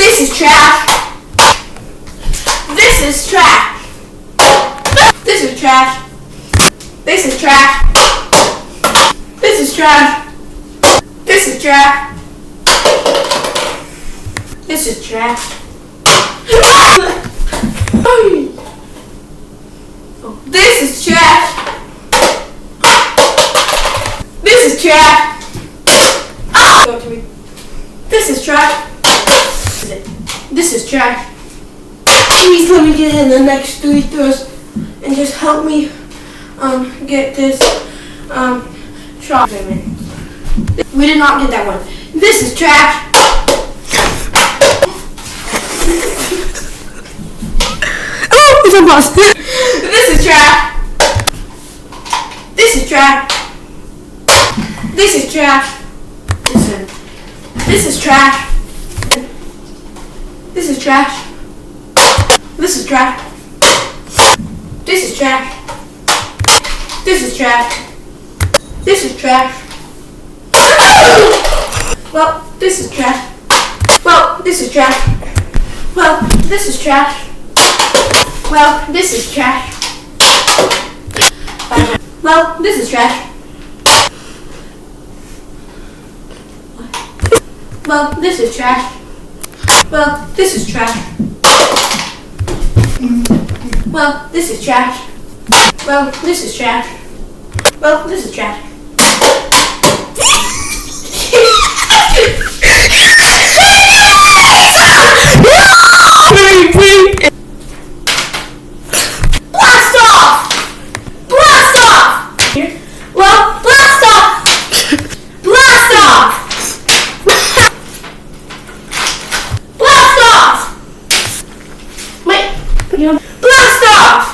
This is trash. This is trash. This is trash. This is trash. This is trash. This is trash. This is trash. This is trash. This is trash. Go to me. This is trash. This is trash. Please let me get in the next 3 throws and just help me get this shot. We did not get that one. This is trash. Oh, it's a boss. This is trash. This is trash. This is trash. Listen. This is trash. This is trash. This is trash. This is trash. This is trash. This is trash. Well, this is trash. Well, this is trash. Well, this is trash. Well, this is trash. Well, this is trash. Well, this is trash. Well, this is trash. Well, this is trash. Well, this is trash. Well, this is trash. Blast off! Blast off! Well, blast off! Blast off! Blast off! Wait, blast off!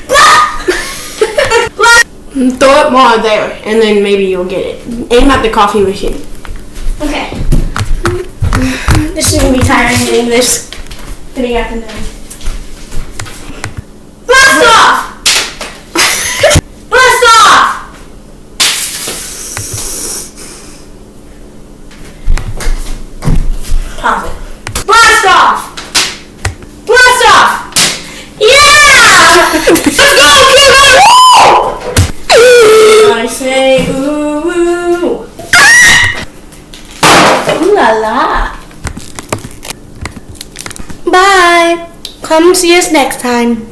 Blast! Throw it more there, and then maybe you'll get it. Aim at the coffee machine. Okay. This is gonna be tiring hitting this. Hitting up and down. Blast off! Blast off! Pause it. Blast off! Blast off! Yeah! Let's go, I say ooh, ooh. Ooh la la. Bye. Come see us next time.